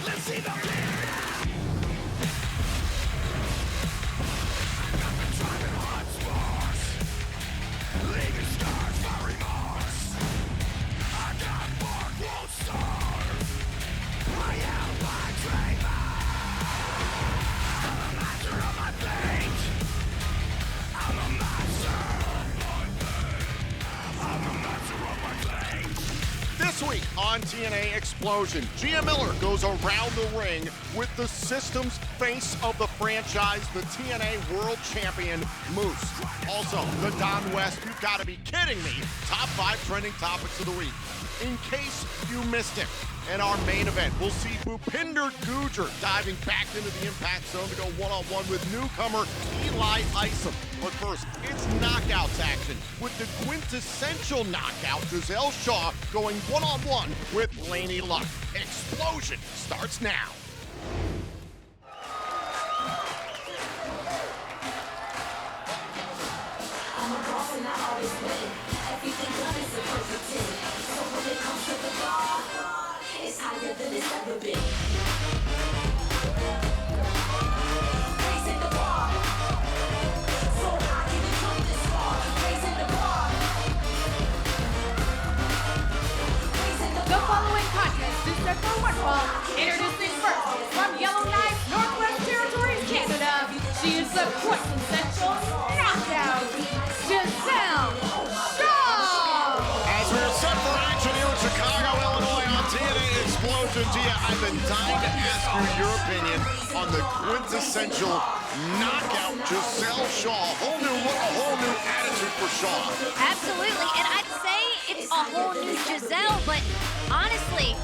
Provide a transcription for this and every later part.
Let's see the fear. I got the driving hot spots, leaving scars for remorse. I got bark, won't starve. I am my dreamer. I'm a master of my fate. I'm a master of my fate. I'm a master of my fate. This week on TNA Xplosion, Gia Miller goes around the ring with the system's face of the franchise, the TNA World Champion Moose. Also, the Don West, you've got to be kidding me, top 5 trending topics of the week. In case you missed it, in our main event, we'll see Bhupinder Gujjar diving back into the impact zone to go one-on-one with newcomer Eli Isom. But first, it's knockouts action with the quintessential knockout, Gisele Shaw, going one-on-one with Laynie Luck. Xplosion starts now. I'm a boss and I always win. Everything done is a perfect 10. So when it comes to the bar, it's higher than it's ever been. Raising the bar, so high can it come this far? Raising the bar. Raising the The following contest is set for one fall. Introducing first, from Yellowknife, Northwest Territories, Canada, she is the quintessential knockout, Gisele Shaw. As we're set for action here in Chicago, Illinois on TNA Xplosion, Gia, I've been dying to ask you your opinion on the quintessential knockout, Gisele Shaw. A whole new look, a whole new attitude for Shaw. Absolutely, and I'd say it's a whole new Giselle, but honestly,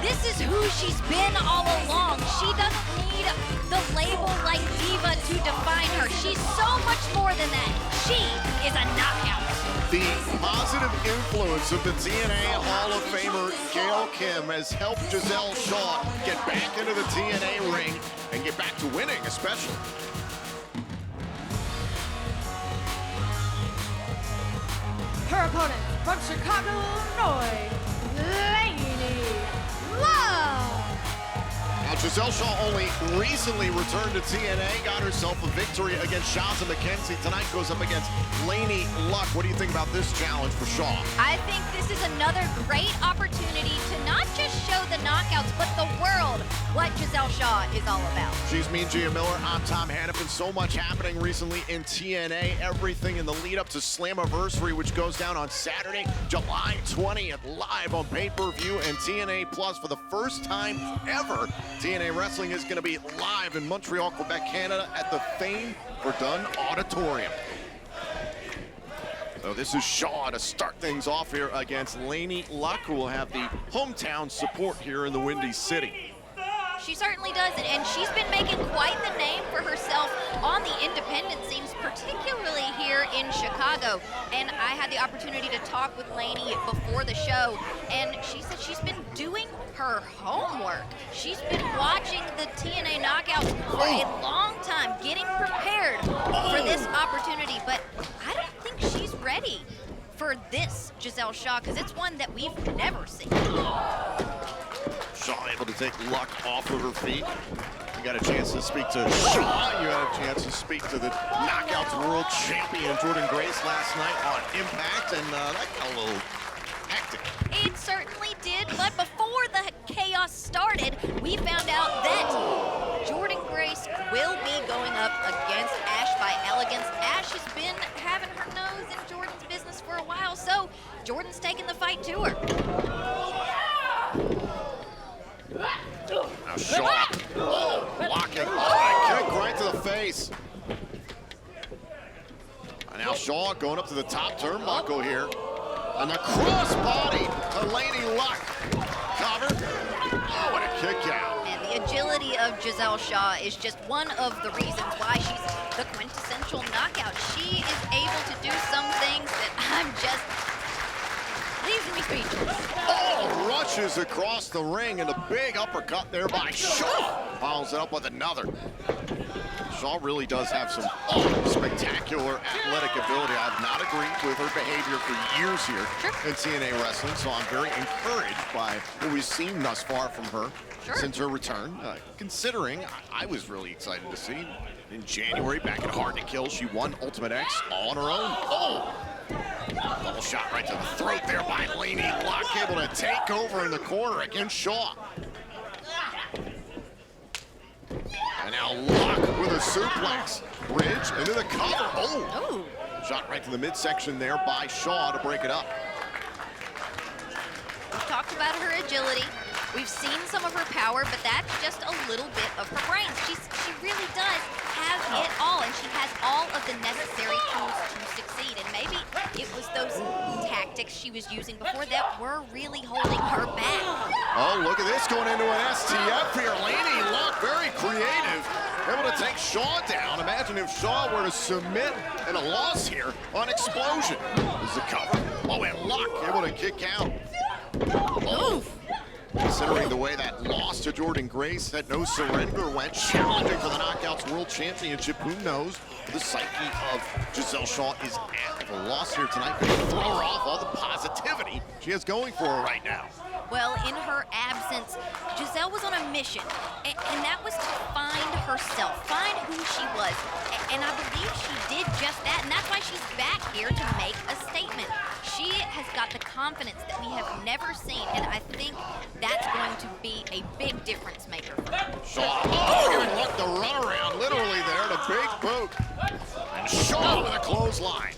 this is who she's been all along. She doesn't need the label like diva to define her. She's so much more than that. She is a knockout. The positive influence of the TNA Hall of Famer Gail Kim has helped Gisele Shaw get back into the TNA ring and get back to winning, especially. Her opponent from Chicago, Illinois, Laynie Luck. Now, Gisele Shaw only recently returned to TNA, got herself a victory against Shaza McKenzie. Tonight goes up against Laynie Luck. What do you think about this challenge for Shaw? I think this is another great opportunity to not just show the knockouts, but the world what Gisele Shaw is all about. She's me, Gia Miller. I'm Tom Hannafin. So much happening recently in TNA. Everything in the lead up to Slammiversary, which goes down on Saturday, July 20th, live on pay-per-view and TNA Plus for the first time ever. TNA Wrestling is going to be live in Montreal, Quebec, Canada at the Fame Verdun Auditorium. So this is Shaw to start things off here against Laynie Luck, who will have the hometown support here in the Windy City. She certainly does, and she's been making quite the name for herself on the independent scenes, particularly here in Chicago. And I had the opportunity to talk with Laney before the show, and she said she's been doing her homework. She's been watching the TNA Knockouts for a long time, getting prepared for this opportunity, but I don't think she's ready for this Gisele Shaw, because it's one that we've never seen. Shaw able to take Luck off of her feet. You got a chance to speak to Shaw. You had a chance to speak to the Knockouts World Champion Jordynne Grace last night on Impact, and that got a little hectic. It certainly did, but before the chaos started, we found out that Jordynne Grace will be going up against Ash by Elegance. Ash has been having her nose in Jordynne's business for a while, so Jordynne's taking the fight to her. Now Shaw, blocking, kick right to the face. And now Shaw going up to the top turnbuckle here. And the crossbody to Laynie Luck. Cover. Oh, and a kick out. And the agility of Gisele Shaw is just one of the reasons why she's the quintessential knockout. She is able to do some things that I'm just leaving me speechless. Oh, rushes across the ring and a big uppercut there by Shaw. Follows it up with another. Shaw really does have some spectacular athletic ability. I have not agreed with her behavior for years here in TNA Wrestling, so I'm very encouraged by what we've seen thus far from her. since her return, considering I was really excited to see. In January, back at Hard to Kill, she won Ultimate X all on her own. Oh! Double shot right to the throat there by Laynie Luck, able to take over in the corner against Shaw. And now Luck with a suplex. Bridge into the cover. Oh! Shot right to the midsection there by Shaw to break it up. We've talked about her agility. We've seen some of her power, but that's just a little bit of her brains. She really does have it all, and she has all of the necessary tools to succeed. And maybe it was those tactics she was using before that were really holding her back. Oh, look at this going into an STF here. Laynie Luck, very creative, able to take Shaw down. Imagine if Shaw were to submit in a loss here on Xplosion. This is a cover. Oh, and Luck able to kick out. Oh. Considering the way that loss to Jordan Grace, that no surrender went, challenging for the Knockouts World Championship. Who knows where the psyche of Gisele Shaw is at. If a loss here tonight will throw her off all the positivity she has going for her right now. Well, in her absence, Jazelle was on a mission, and that was to find herself, find who she was. And I believe she did just that, and that's why she's back here to make a statement. She has got the confidence that we have never seen, and I think that's going to be a big difference maker for her. Shaw, giving Luck the runaround, literally there, the big boot. And Shaw with a clothesline.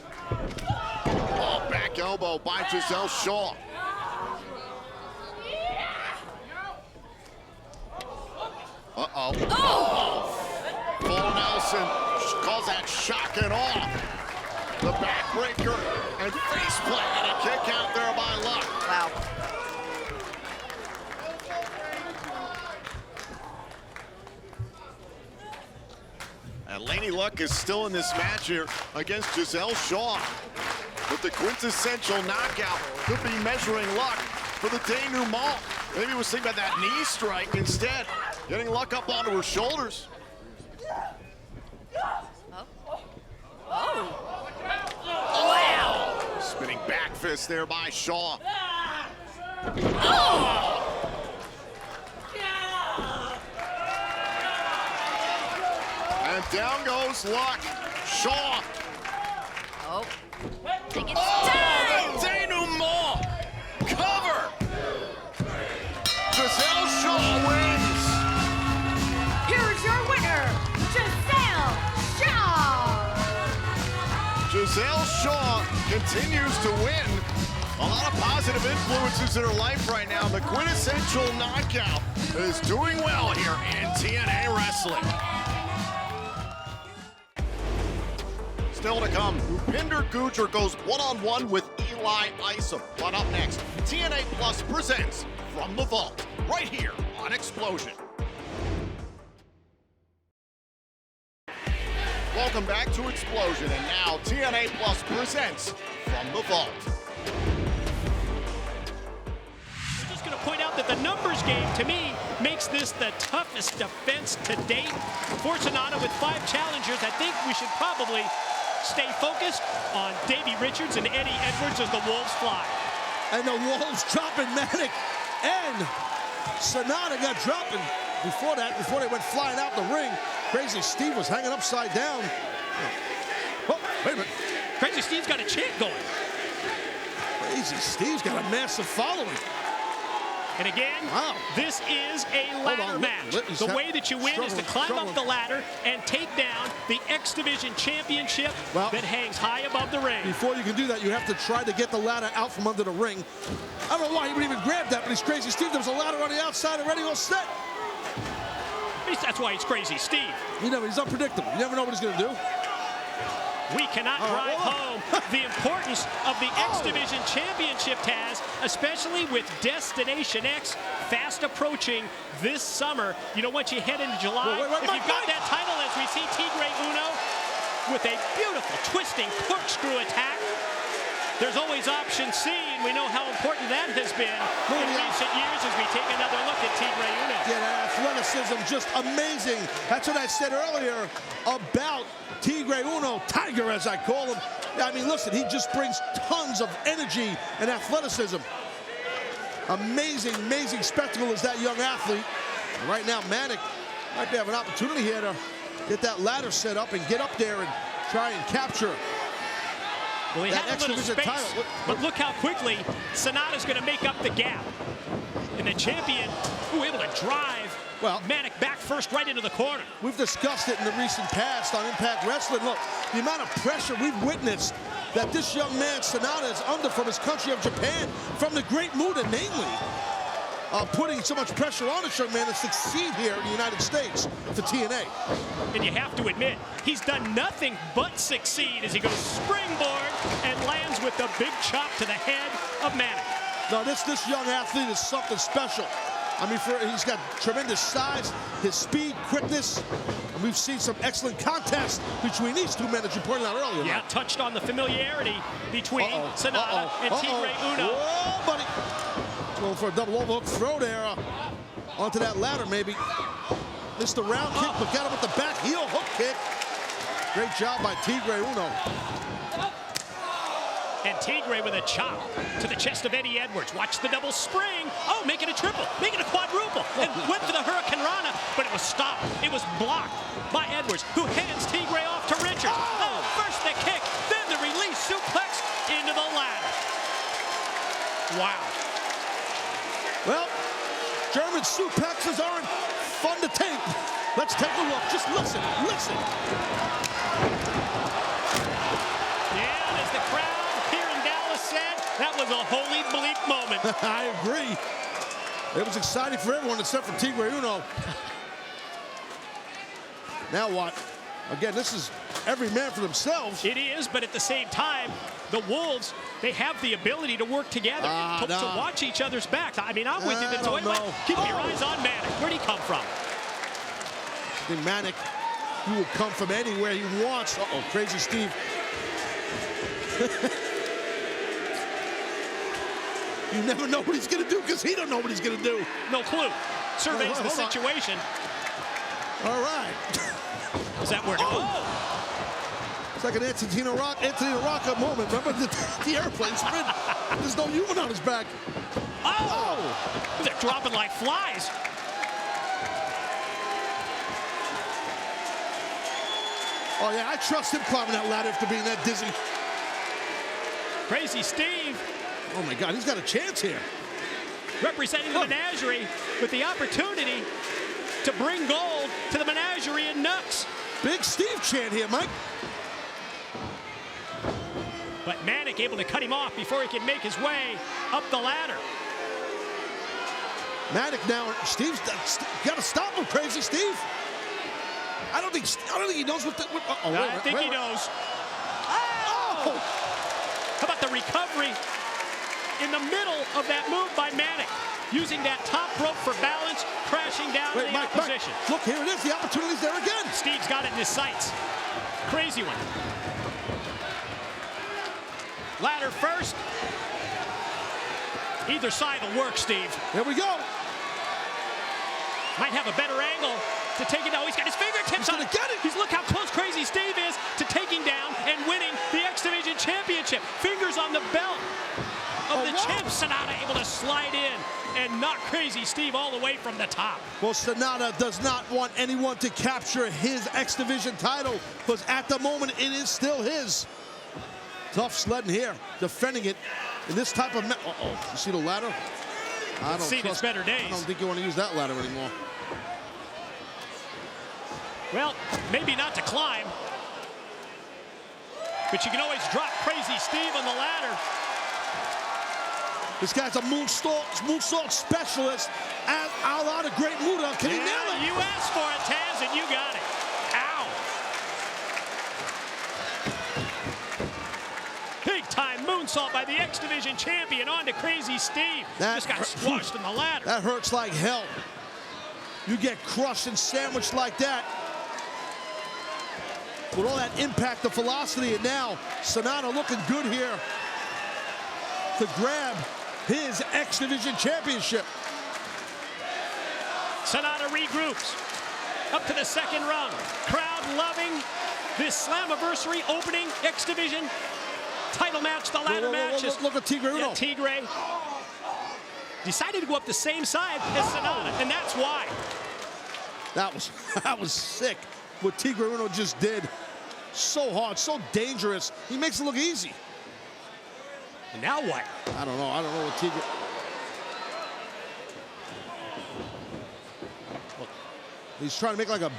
Oh, back elbow by Gisele Shaw. Uh-oh. Oh! Full Nelson calls that shock and awe. The backbreaker and face plant and a kick out there by Luck. Wow. And Laynie Luck is still in this match here against Gisele Shaw. With the quintessential knockout, could be measuring Luck for the denouement. Maybe we'll think about that knee strike instead. Getting Luck up onto her shoulders. Wow! Spinning back fist there by Shaw. Oh! And down goes Luck. Shaw. Oh. Think it's time. The denouement. Cover. Gisele Shaw wins. Here's your winner, Gisele Shaw. Gisele Shaw continues to win. A lot of positive influences in her life right now. The quintessential knockout is doing well here in TNA Wrestling. Still to come, Bhupinder Gujjar goes one-on-one with Eli Isom. But up next, TNA Plus presents From the Vault, right here on Xplosion. Welcome back to Xplosion, and now TNA Plus presents From the Vault. I'm just going to point out that the numbers game, to me, makes this the toughest defense to date. For Sonata with 5 challengers, I think we should probably stay focused on Davey Richards and Eddie Edwards as the Wolves fly. And the Wolves dropping Manic, and Sonata got dropping. Before that, before they went flying out the ring, Crazy Steve was hanging upside down. Oh, wait a minute. Crazy Steve's got a chant going. Crazy Steve's got a massive following. And again, wow, this is a ladder match. The way that you win is to climb up the ladder and take down the X Division Championship that hangs high above the ring. Before you can do that, you have to try to get the ladder out from under the ring. I don't know why he would even grab that, but he's Crazy Steve. There was a ladder on the outside already all set. That's why he's Crazy Steve. He's unpredictable. You never know what he's going to do. We cannot drive home the importance of the X Division Championship, Taz, especially with Destination X fast approaching this summer. You know, once you head into July, if you've got that title, as we see Tigre Uno with a beautiful twisting corkscrew attack, there's always option C, and we know how important that has been in recent years as we take another look at Tigre Uno. Yeah, that athleticism, just amazing. That's what I said earlier about Tigre Uno, Tiger as I call him. I mean, listen, he just brings tons of energy and athleticism. Amazing, amazing spectacle is that young athlete. Right now, Manik might have an opportunity here to get that ladder set up and get up there and try and capture Well, he that had a little Xplosion space, title. but look how quickly Sonata's going to make up the gap. And the champion, able to drive Manik back first right into the corner. We've discussed it in the recent past on Impact Wrestling. Look, the amount of pressure we've witnessed that this young man, Sonata, is under from his country of Japan, from the Great Muta, namely. Putting so much pressure on this young man to succeed here in the United States for TNA. And you have to admit, he's done nothing but succeed as he goes springboard and lands with the big chop to the head of Manik. No, this young athlete is something special. I mean, he's got tremendous size, his speed, quickness, and we've seen some excellent contests between these two men that you pointed out earlier. Yeah, touched on the familiarity between Sonata and Tigre Uno. Whoa, buddy. Going for a double overhook throw there onto that ladder, maybe. Missed the round kick, but got him with the back heel hook kick. Great job by Tigre Uno. And Tigre with a chop to the chest of Eddie Edwards. Watch the double spring. Oh, make it a triple, make it a quadruple. And went for the Hurricane Rana, but it was stopped. It was blocked by Edwards, who hands Tigre off to Richards. Oh, first the kick, then the release suplex into the ladder. Wow. Well, German suplexes aren't fun to take. Let's take a look. Just listen, listen. Yeah, as the crowd here in Dallas said, that was a holy bleep moment. I agree. It was exciting for everyone except for Tigre Uno. Now what? Again, this is every man for themselves. It is, but at the same time, the Wolves, they have the ability to work together, to watch each other's backs. I mean, I'm with you. Keep your eyes on Manik. Where'd he come from? I think Manik, he will come from anywhere he wants. Uh-oh, Crazy Steve. You never know what he's going to do because he don't know what he's going to do. No clue. Surveys the situation. All right. Is that working? It's like an Anthony Rocca moment. Remember the airplane spin? There's no human on his back. Oh! They're dropping like flies. Oh, yeah, I trust him climbing that ladder after being that dizzy. Crazy Steve. Oh, my God, he's got a chance here. Representing the menagerie with the opportunity to bring gold to the menagerie in Nux. Big Steve chant here, Mike. But Manik able to cut him off before he can make his way up the ladder. Manik now, Steve's got to stop him, Crazy Steve. I don't think he knows what. I think he knows. Oh! How about the recovery in the middle of that move by Manik, using that top rope for balance, crashing down the opposition. Mike, look, here it is. The opportunity's there again. Steve's got it in his sights. Crazy one. Ladder first. Either side will work, Steve. There we go. Might have a better angle to take it down. He's got his fingertips on it. Get it. Look how close Crazy Steve is to taking down and winning the X Division Championship. Fingers on the belt of the champ. Sonata able to slide in and knock Crazy Steve all the way from the top. Well, Sonata does not want anyone to capture his X Division title, because at the moment it is still his. Tough sledding here, defending it in this type of. You see the ladder? I don't see its better days. I don't think you want to use that ladder anymore. Well, maybe not to climb, but you can always drop Crazy Steve on the ladder. This guy's a moonsault specialist, a la the Great Muta. Can he nail it? You asked for it, Taz, and you got it. Ow! Big-time moonsault by the X Division champion onto Crazy Steve. Just got squashed in the ladder. That hurts like hell. You get crushed and sandwiched like that. With all that impact, the velocity, and now Sonata looking good here to grab his X Division championship. Sonata regroups up to the second rung. Crowd loving this Slammiversary opening X Division title match, the ladder matches. Look at Tigre Uno. Yeah, Tigre decided to go up the same side as Sonata, and that's why. That was sick what Tigre Uno just did. So hard, so dangerous. He makes it look easy. And now what? I don't know what Tigre. Look, he's trying to make like a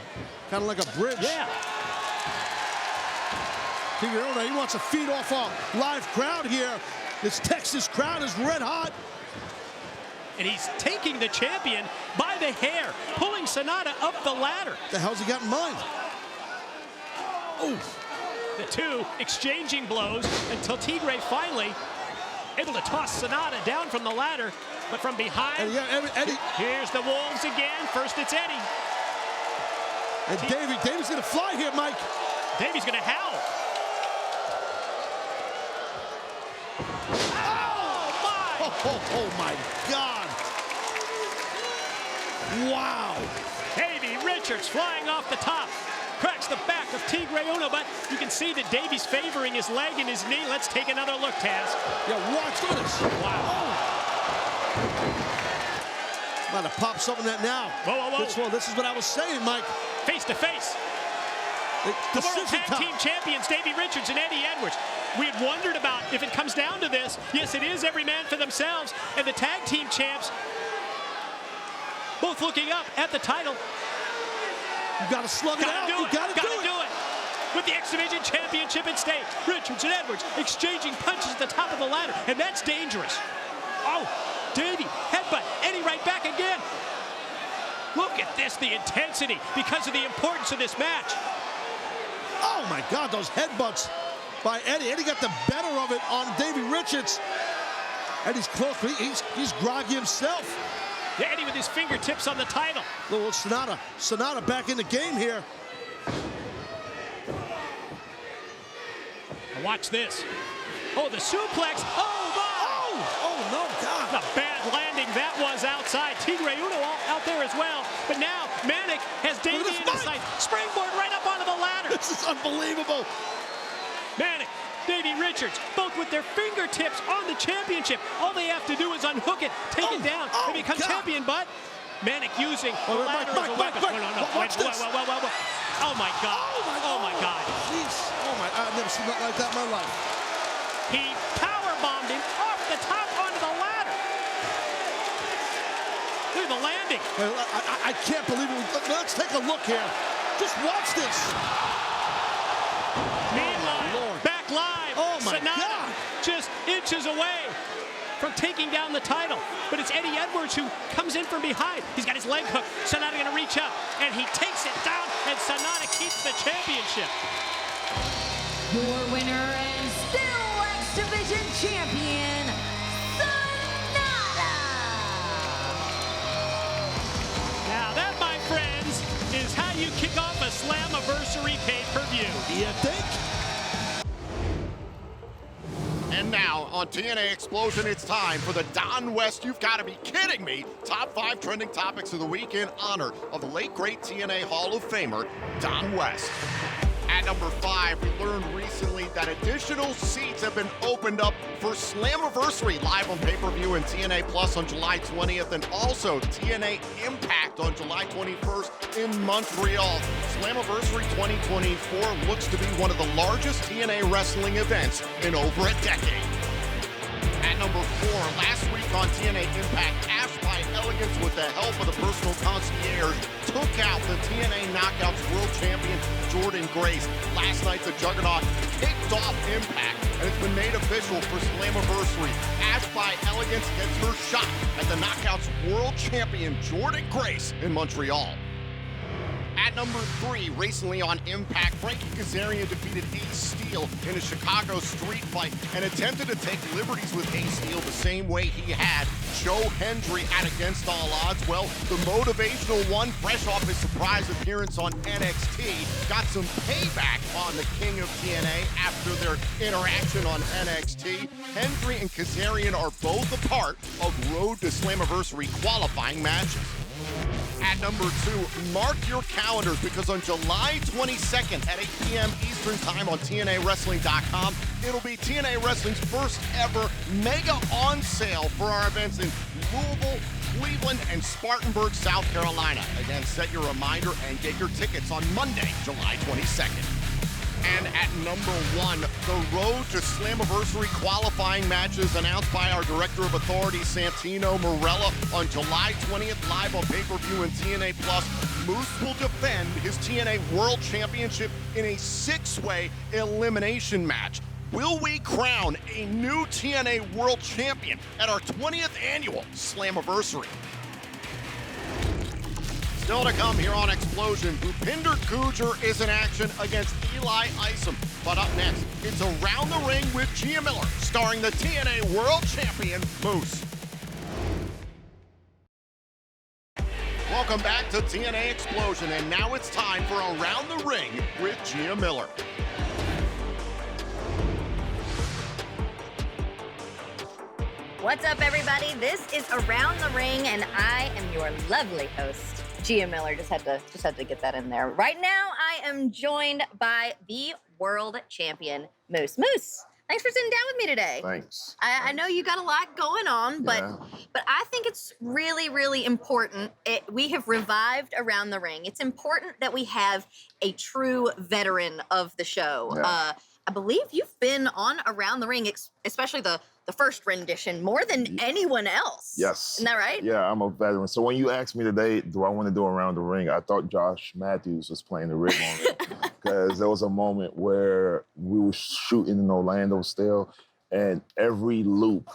kind of like a bridge. Yeah. Tigre Uno, he wants to feed off a live crowd here. This Texas crowd is red hot. And he's taking the champion by the hair, pulling Sonata up the ladder. What the hell's he got in mind? Oof. The two exchanging blows until Tigre finally able to toss Sonata down from the ladder, but from behind. Eddie. Here's the Wolves again. First it's Eddie. And Davy's gonna fly here, Mike. Davy's gonna howl. Oh my God. Wow. Davey Richards flying off the top. Cracks the back of Tigre Uno, but you can see that Davy's favoring his leg and his knee. Let's take another look, Taz. Yeah, watch this. Wow. Might have popped something that now. Whoa. This is what I was saying, Mike. Face to face. The World Tag Team Champions, Davey Richards and Eddie Edwards. We had wondered about if it comes down to this. Yes, it is every man for themselves. And the Tag Team Champs both looking up at the title. You got to slug it out. You got to do it. With the X Division Championship at stake, Richards and Edwards exchanging punches at the top of the ladder, and that's dangerous. Oh, Davey, headbutt, Eddie right back again. Look at this, the intensity, because of the importance of this match. Oh my God, those headbutts by Eddie. Eddie got the better of it on Davey Richards. Eddie's close. He's groggy himself. Yeah, Eddie with his fingertips on the title. Little Sonata back in the game here. Now watch this. Oh, the suplex. Oh, my. Oh no, God. The bad landing that was outside. Tigre Uno out there as well. But now Manic has Davey in his sight. Springboard right up onto the ladder. This is unbelievable. Manic, Davey Richards, both with their fingertips on the championship. All they have to do is unhook it, take it down, and become champion. But Manic using the ladder as a weapon. Watch this. Oh my God. Oh my God. Jeez. Oh my, I've never seen nothing like that in my life. He powerbombed him off the top onto the ladder. Look at the landing. I can't believe it. Let's take a look here. Just watch this. Meanwhile, back live. Oh my Sonata God. just inches away from taking down the title. But it's Eddie Edwards who comes in from behind. He's got his leg hooked. Sonata gonna reach up, and he takes it down, and Sonata keeps the championship. Your winner and still X Division champion, Sonata. Now that, my friends, is how you kick off a Slammiversary pay-per-view. You think? And now on TNA Xplosion, it's time for the Don West, you've got to be kidding me, top 5 trending topics of the week in honor of the late great TNA Hall of Famer, Don West. At number 5, we learned recently that additional seats have been opened up for Slammiversary live on pay-per-view and TNA Plus on July 20th, and also TNA Impact on July 21st in Montreal. Slammiversary 2024 looks to be one of the largest TNA wrestling events in over a decade. At number 4, last week on TNA Impact, Ash by Elegance, with the help of the personal concierge, took out the TNA Knockouts World Champion Jordan Grace. Last night, the Juggernaut kicked off Impact, and it's been made official for Slammiversary. Ash by Elegance gets her shot at the Knockouts World Champion Jordan Grace in Montreal. At number 3, recently on Impact, Frankie Kazarian defeated Ace Steel in a Chicago street fight and attempted to take liberties with Ace Steel the same way he had Joe Hendry at Against All Odds. Well, the motivational one, fresh off his surprise appearance on NXT, got some payback on the King of TNA after their interaction on NXT. Hendry and Kazarian are both a part of Road to Slammiversary qualifying matches. At number 2, mark your calendars, because on July 22nd at 8 p.m. Eastern Time on TNAWrestling.com, it'll be TNA Wrestling's first ever mega on sale for our events in Louisville, Cleveland and Spartanburg, South Carolina. Again, set your reminder and get your tickets on Monday, July 22nd. And at number 1, the road to Slammiversary qualifying matches announced by our Director of Authority, Santino Marella, on July 20th, live on pay-per-view and TNA Plus. Moose will defend his TNA World Championship in a 6-way elimination match. Will we crown a new TNA World Champion at our 20th annual Slammiversary? Still to come here on Xplosion, Bhupinder Gujjar is in action against Eli Isom. But up next, it's Around the Ring with Gia Miller, starring the TNA World Champion Moose. Welcome back to TNA Xplosion, and now it's time for Around the Ring with Gia Miller. What's up, everybody? This is Around the Ring, and I am your lovely host, Gia Miller. Just had to get that in there. Right now, I am joined by the world champion, Moose. Moose, thanks for sitting down with me today. Thanks. I know you got a lot going on, but I think it's really, really important. We have revived Around the Ring. It's important that we have a true veteran of the show. Yeah. I believe you've been on Around the Ring, especially the first rendition, more than anyone else. Yes. Isn't that right? Yeah, I'm a veteran. So when you asked me today, do I want to do Around the Ring, I thought Josh Matthews was playing the rig on it. Because there was a moment where we were shooting in Orlando still, and every loop,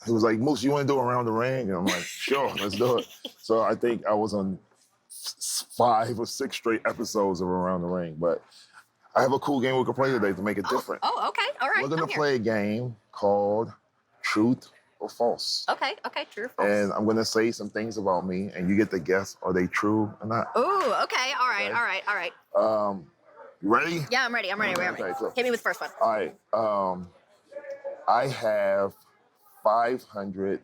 he was like, Moose, you want to do Around the Ring? And I'm like, sure, let's do it. So I think I was on 5 or 6 straight episodes of Around the Ring. But I have a cool game we can play today to make it different. Oh, okay. All right. We're going to play a game called Truth or False. Okay, true or false. And I'm going to say some things about me, and you get to guess, are they true or not? Ooh, okay. All right. You ready? Yeah, I'm ready. Okay, cool. Hit me with the first one. All right. I have 500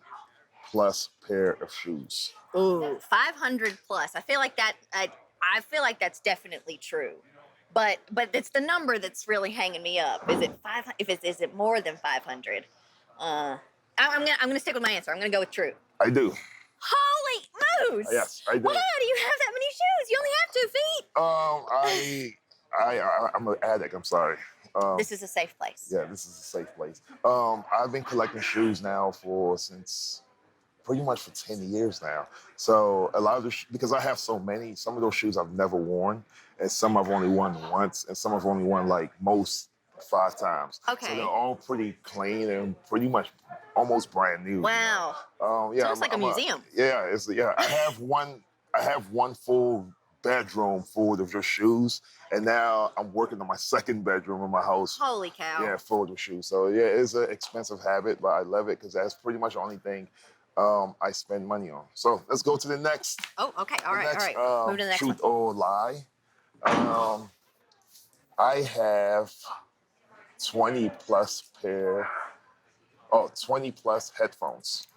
plus pair of shoes. Ooh, 500 plus. I feel like that's definitely true. But it's the number that's really hanging me up. Is it is it more than 500? I'm gonna stick with my answer. I'm gonna go with true. I do. Holy Moose! Yes, I do. Wow, do you have that many shoes? You only have 2 feet. I'm an addict. I'm sorry. This is a safe place. Yeah, this is a safe place. I've been collecting shoes now since pretty much for 10 years now. So a lot of because I have so many, some of those shoes I've never worn, and some I've only worn once, and some I've only worn like most 5 times. Okay. So they're all pretty clean and pretty much almost brand new. Wow. Yeah. Sounds like a museum. I have one full bedroom full of just shoes, and now I'm working on my 2nd bedroom in my house. Holy cow. Yeah, full of shoes. So yeah, it's an expensive habit, but I love it because that's pretty much the only thing I spend money on. So let's go to the next. Oh, okay. All right. Move to the next Truth one. or lie. I have 20 plus headphones.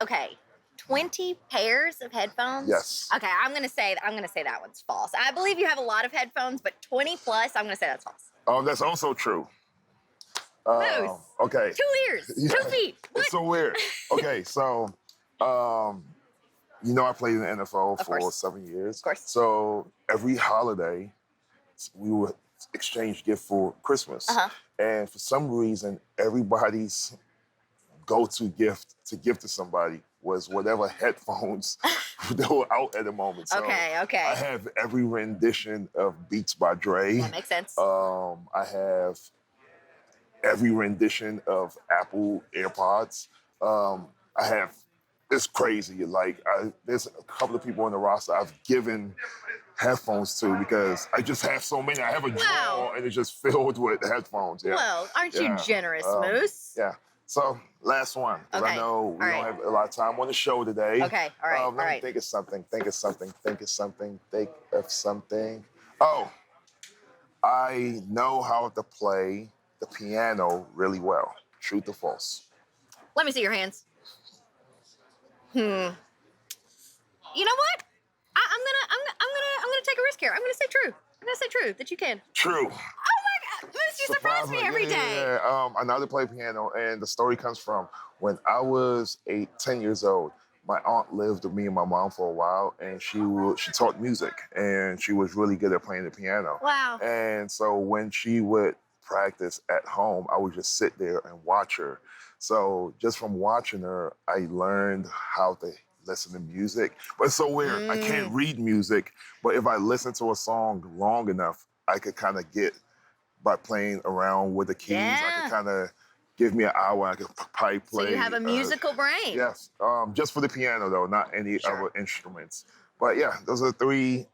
Okay. 20 pairs of headphones? Yes. Okay, I'm gonna say that one's false. I believe you have a lot of headphones, but 20 plus, I'm gonna say that's false. That's also true. Moose. Okay. 2 ears, 2 feet. What? It's so weird. Okay, so I played in the NFL for 7 years. Of course. So every holiday, we would exchange gift for Christmas. And for some reason, everybody's go-to gift to give to somebody was whatever headphones that were out at the moment. So Okay. I have every rendition of Beats by Dre. That makes sense. I have every rendition of Apple AirPods. It's crazy. Like, there's a couple of people on the roster I've given headphones to because I just have so many. I have a drawer and it's just filled with headphones. Yeah. Well, aren't you generous, Moose? Yeah. So, last one. 'Cause I know we don't have a lot of time on the show today. Okay, all right, Let me think of something. Oh, I know how to play the piano really well. Truth or false? Let me see your hands. You know what? I'm gonna take a risk here. I'm gonna say true. I'm gonna say true that you can. True. Oh my God, Moose, you surprise me every day. Yeah. I know how to play piano, and the story comes from when I was 10 years old. my aunt lived with me and my mom for a while, and she taught music, and she was really good at playing the piano. Wow. And so when she would practice at home, I would just sit there and watch her. So just from watching her, I learned how to listen to music. But it's so weird. I can't read music, but if I listen to a song long enough, I could kind of get, by playing around with the keys, I could kind of give me an hour, I could probably play. So you have a musical brain. Yes, just for the piano though, not any other instruments. But yeah, those are 3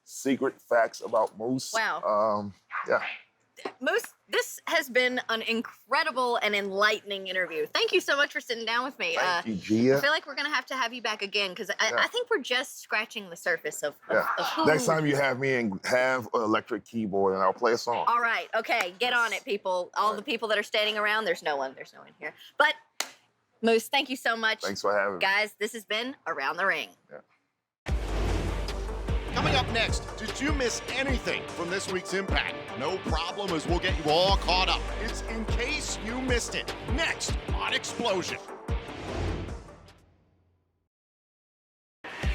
secret facts about Moose. Wow. Yeah. Moose, this has been an incredible and enlightening interview. Thank you so much for sitting down with me. Thank you, Gia. I feel like we're going to have you back again because I think we're just scratching the surface of who... Next time you have me and have an electric keyboard and I'll play a song. All right. Okay. Get on it, people. All the people that are standing around, there's no one here. But Moose, thank you so much. Thanks for having me. Guys, this has been Around the Ring. Yeah. Coming up next, did you miss anything from this week's Impact? No problem, as we'll get you all caught up. It's In Case You Missed It, next on Xplosion.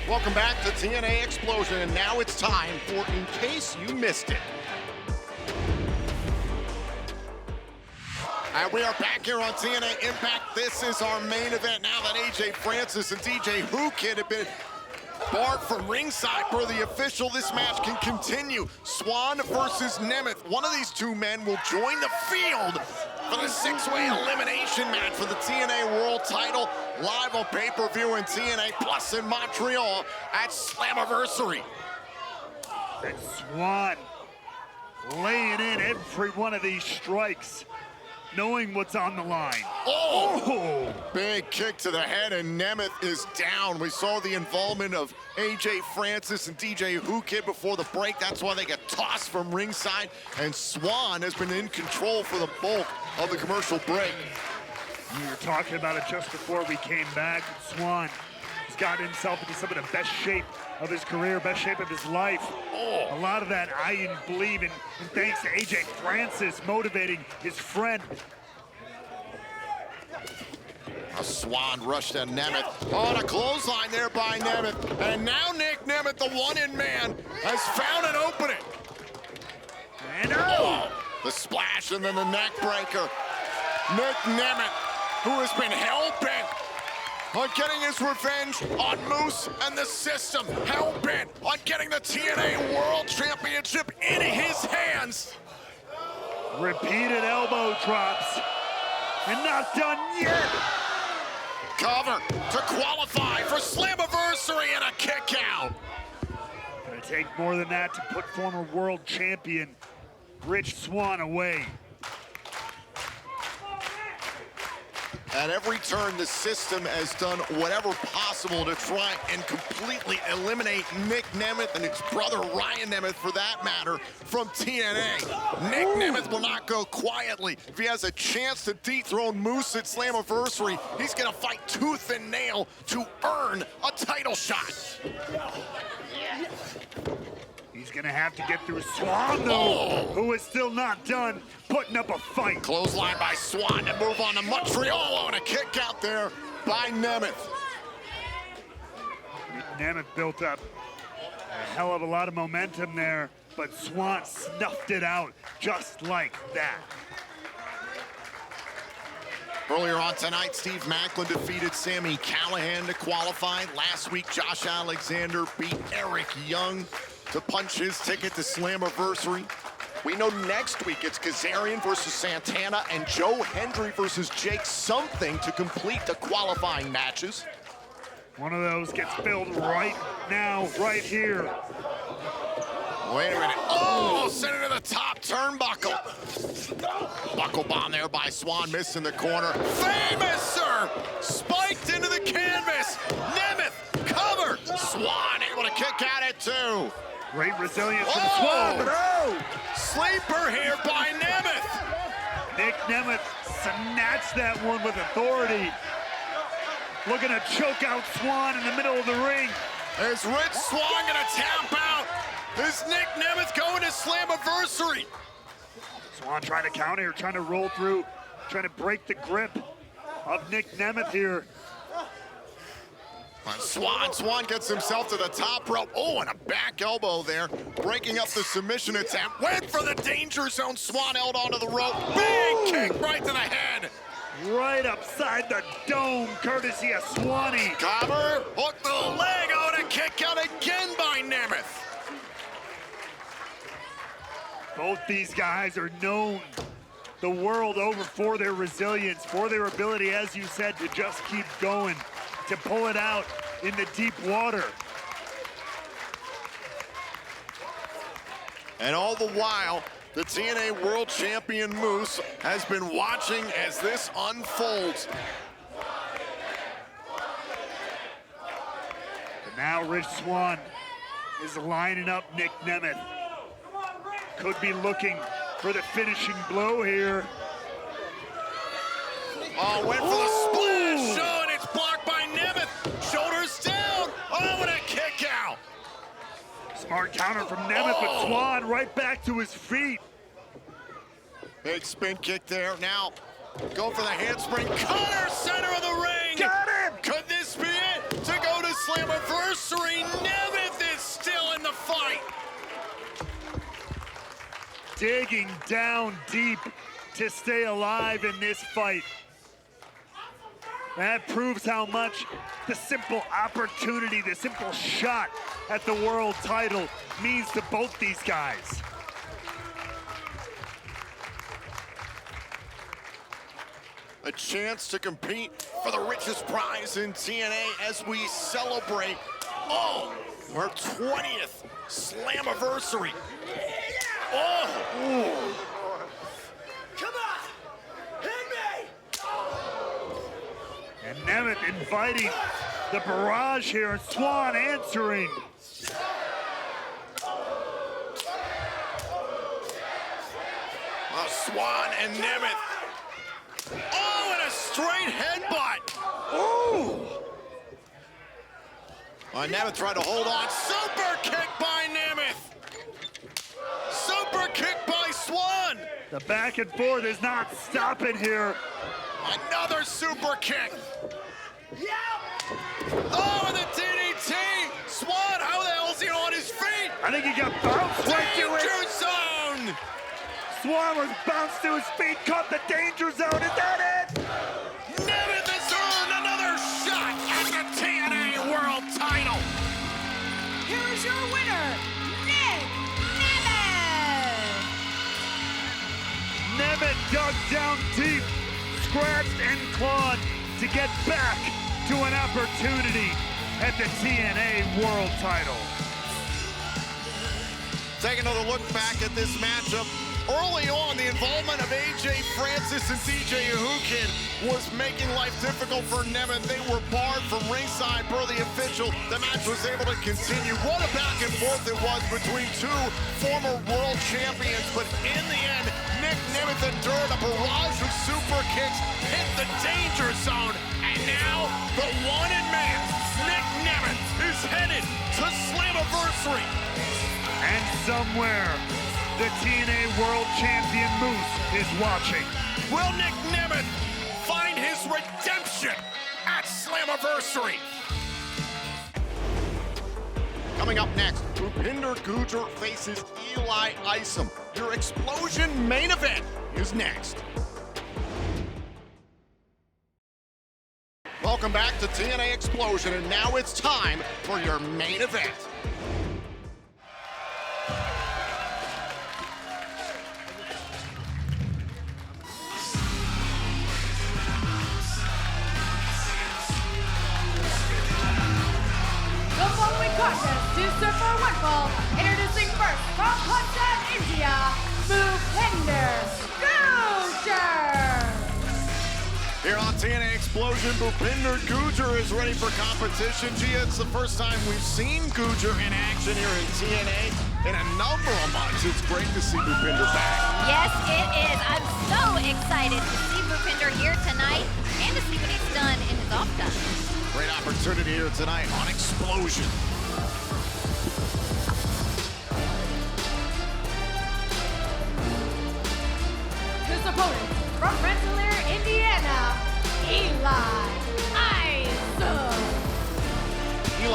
Welcome back to TNA Xplosion, and now it's time for In Case You Missed It. And we are back here on TNA Impact. This is our main event now that AJ Francis and DJ Who Kid have been barred from ringside per the official. This match can continue. Swann versus Nemeth. One of these 2 men will join the field for the 6-way elimination match for the TNA World title, live on pay-per-view and TNA Plus in Montreal at Slammiversary. And Swann laying in every one of these strikes, knowing what's on the line. Oh! Big kick to the head, and Nemeth is down. We saw the involvement of AJ Francis and DJ Who Kid before the break. That's why they got tossed from ringside, and Swann has been in control for the bulk of the commercial break. We were talking about it just before we came back. Swann has gotten himself into some of the best shape of his career, best shape of his life. A lot of that I believe in, and thanks to AJ Francis motivating his friend. A Swann rushed at Nemeth. On a clothesline there by Nemeth. And now Nick Nemeth, the one-in man, has found an opening. And the splash and then the neck breaker. Nick Nemeth, who has been hell-bent on getting his revenge on Moose and the system, hell-bent on getting the TNA World Championship in his hands. Repeated elbow drops, and not done yet. Cover to qualify for Slammiversary and a kick out. Gonna take more than that to put former world champion Rich Swann away. At every turn, the system has done whatever possible to try and completely eliminate Nick Nemeth and his brother Ryan Nemeth, for that matter, from TNA. Nick Nemeth will not go quietly. If he has a chance to dethrone Moose at Slammiversary, he's gonna fight tooth and nail to earn a title shot. He's gonna have to get through Swann, though, who is still not done putting up a fight. Clothesline by Swann to move on to Montreal, and a kick out there by Nemeth. Nemeth built up a hell of a lot of momentum there, but Swann snuffed it out just like that. Earlier on tonight, Steve Macklin defeated Sami Callihan to qualify. Last week, Josh Alexander beat Eric Young to punch his ticket to Slammiversary. We know next week it's Kazarian versus Santana and Joe Hendry versus Jake Something to complete the qualifying matches. One of those gets filled right now, right here. Wait a minute. Oh, sent it to the top turnbuckle. Buckle bomb there by Swann, missed in the corner. Famous, sir! Spiked into the canvas. Nemeth, cover. Swann able to kick at it, too. Great resilience from Swann, but Sleeper here by Nemeth. Nick Nemeth snatched that one with authority. Looking to choke out Swann in the middle of the ring. Is Rich Swann gonna tap out? Is Nick Nemeth going to Slammiversary? Swann trying to counter, trying to roll through, trying to break the grip of Nick Nemeth here. Swann gets himself to the top rope. Oh, and a back elbow there, breaking up the submission attempt. Went for the danger zone. Swann held onto the rope. Big kick right to the head. Right upside the dome, courtesy of Swanee. Cover, hook the leg. Oh, and a kick out again by Nemeth. Both these guys are known the world over for their resilience, for their ability, as you said, to just keep going, to pull it out in the deep water. And all the while, the TNA World Champion Moose has been watching as this unfolds. But now Rich Swann is lining up Nick Nemeth. Could be looking for the finishing blow here. Oh, went for the splash. Oh, and it's blocked by Nemeth. Shoulders down. Oh, and a kick out. Smart counter from Nemeth, but Swann right back to his feet. Big spin kick there. Now, go for the handspring. Cutter, center of the ring. Got him! Could this be it? To go to Slammiversary. Nemeth is still in the fight. Digging down deep to stay alive in this fight. That proves how much the simple opportunity, the simple shot at the world title means to both these guys. A chance to compete for the richest prize in TNA as we celebrate, our 20th Slammiversary. Oh! Come on! Hit me! And Nemeth inviting the barrage here, and Swann answering. Swann and Nemeth. Oh, and a straight headbutt. Ooh! Nemeth tried to hold on. Super kick by Nemeth. Super kick by Swann. The back and forth is not stopping here. Another super kick. Oh, and the DDT. Swann, how the hell is he on his feet? I think he got bounced right to Danger it. zone. Swann was bounced to his feet, caught the danger zone. Is that it? Nemeth has earned another shot at the TNA World title. Here is your winner, Nick Nemeth. Nemeth dug down deep, scratched and clawed to get back to an opportunity at the TNA World title. Take another look back at this matchup. Early on, the involvement of AJ Francis and DJ Yahukin was making life difficult for Nemeth. They were barred from ringside per the official. The match was able to continue. What a back and forth it was between two former world champions. But in the end, Nick Nemeth endured a barrage of super kicks, hit the danger zone, and now the wanted man, Nick Nemeth, is headed to Slammiversary. And somewhere, the TNA World Champion Moose is watching. Will Nick Nemeth find his redemption at Slammiversary? Coming up next, Bhupinder Gujjar faces Eli Isom. Your Xplosion main event is next. Welcome back to TNA Xplosion, and now it's time for your main event. The following contest is set for one fall. Introducing first from Punjab, India, Bhupinder Gujjar. Here on TNA Xplosion, Bhupinder Gujjar is ready for competition. Gia, it's the first time we've seen Gujjar in action here in TNA in a number of months. It's great to see Bhupinder back. Yes, it is. I'm so excited to see Bhupinder here tonight and to see what he's done in his off time. Great opportunity here tonight on Xplosion. His opponent from Rensselaer, Indiana, Eli Isom.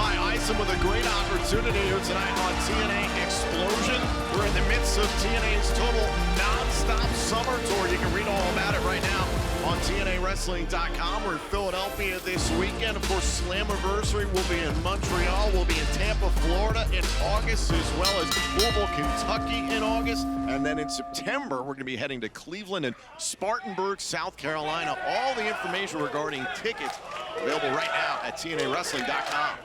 Eli Isom with a great opportunity here tonight on TNA Xplosion. We're in the midst of TNA's total non-stop summer tour. You can read all about it right now on TNAWrestling.com. We're in Philadelphia this weekend. Of course, Slammiversary will be in Montreal. We'll be in Tampa, Florida in August, as well as Louisville, Kentucky in August. And then in September, we're going to be heading to Cleveland and Spartanburg, South Carolina. All the information regarding tickets available right now at TNAWrestling.com.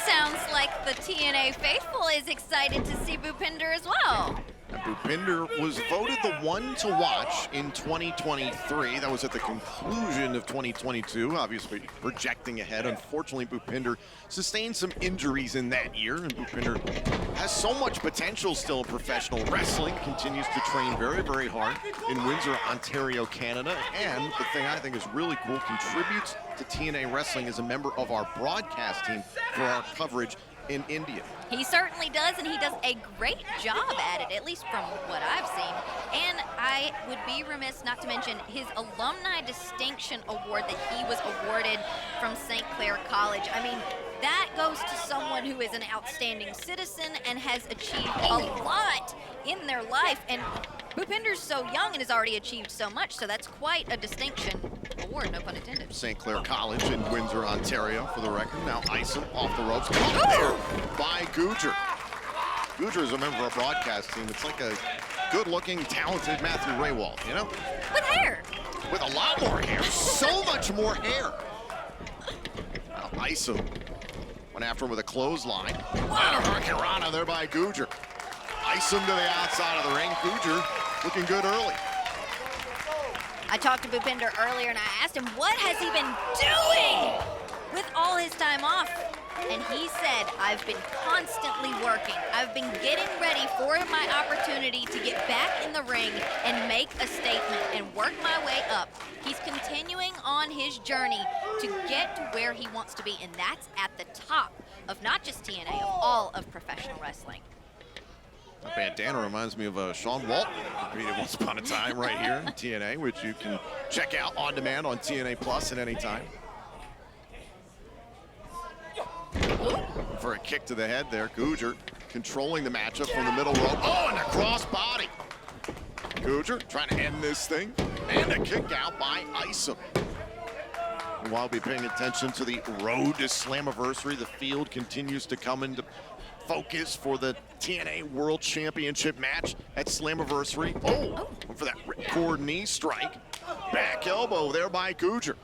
Sounds like the TNA faithful is excited to see Bhupinder as well. Bhupinder was voted the one to watch in 2023. That was at the conclusion of 2022, obviously projecting ahead. Unfortunately, Bhupinder sustained some injuries in that year, and Bhupinder has so much potential still in professional wrestling, continues to train very, very hard in Windsor, Ontario, Canada, and the thing I think is really cool, contributes to TNA Wrestling as a member of our broadcast team for our coverage in India. He certainly does, and he does a great job at it, at least from what I've seen. And I would be remiss not to mention his Alumni Distinction Award that he was awarded from St. Clair College. I mean, that goes to someone who is an outstanding citizen and has achieved a lot in their life. And Bhupinder's so young and has already achieved so much, so that's quite a distinction award, no pun intended. St. Clair College in Windsor, Ontario, for the record. Now Isom off the ropes, caught there by Gujjar. Gujjar is a member of our broadcast team. It's like a good-looking, talented Matthew Raywald, you know? With hair. With a lot more hair, so much more hair. Now Isom went after him with a clothesline. And a Hurricanrana there by Gujjar. Isom to the outside of the ring. Gujjar looking good early. I talked to Bhupinder earlier and I asked him, what has he been doing with all his time off? And he said, I've been constantly working. I've been getting ready for my opportunity to get back in the ring and make a statement and work my way up. He's continuing on his journey to get to where he wants to be, and that's at the top of not just TNA, of all of professional wrestling. That bandana reminds me of Sean Waltman, who competed once upon a time right here in TNA, which you can check out on demand on TNA Plus at any time. For a kick to the head there, Gujjar controlling the matchup from the middle rope. Oh, and a cross body. Gujjar trying to end this thing, and a kick out by Isom. And while we'll be paying attention to the road to Slammiversary, the field continues to come into focus for the TNA World Championship match at Slammiversary. Oh, for that ripcord knee strike. Back elbow there by Gujjar.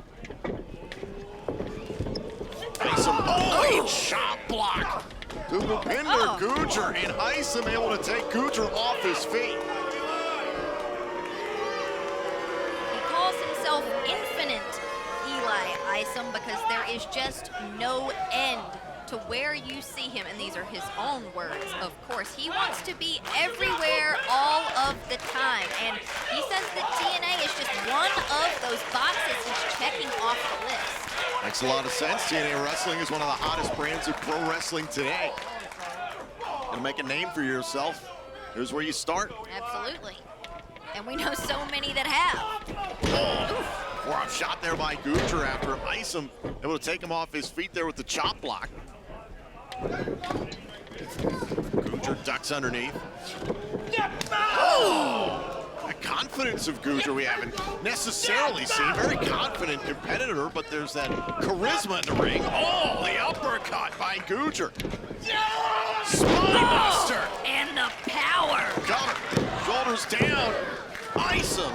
Isom, oh, chop block to Bhupinder Gujjar, and Isom able to take Gujjar off his feet. He calls himself Infinite Eli Isom because there is just no end to where you see him, and these are his own words, of course. He wants to be everywhere all of the time, and he says that TNA is just one of those boxes he's checking off the list. Makes a lot of sense. TNA Wrestling is one of the hottest brands of pro wrestling today. And to make a name for yourself, here's where you start. Absolutely. And we know so many that have. Oh, forearm shot there by Gujjar after Isom able to take him off his feet there with the chop block. Gujjar ducks underneath. Oh! The confidence of Gujjar we haven't necessarily seen. Very confident competitor, but there's that charisma in the ring. Oh, the uppercut by Gujjar. Spinebuster. And the power. Cover. Shoulders down. Isom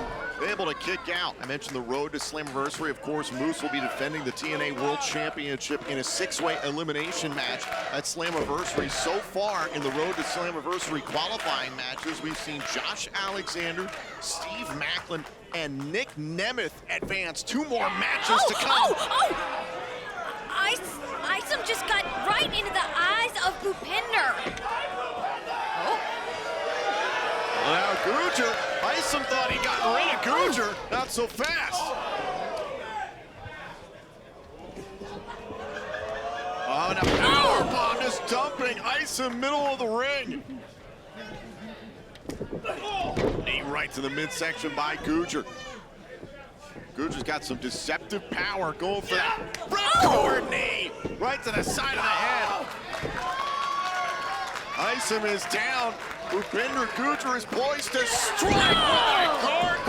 able to kick out. I mentioned the road to Slammiversary. Of course, Moose will be defending the TNA World Championship in a 6-way elimination match at Slammiversary. So far in the road to Slammiversary qualifying matches, we've seen Josh Alexander, Steve Macklin, and Nick Nemeth advance. 2 more matches to come. Isom just got right into the eyes of Bhupinder. Now Gujjar, Isom thought he got rid of Gujjar, not so fast. Oh, and a powerbomb just dumping Isom middle of the ring. Knee right to the midsection by Gujjar. Gujjar's got some deceptive power going for that ripcord knee right to the side of the head. Isom is down. Bhupinder Gujjar is poised to strike. My God,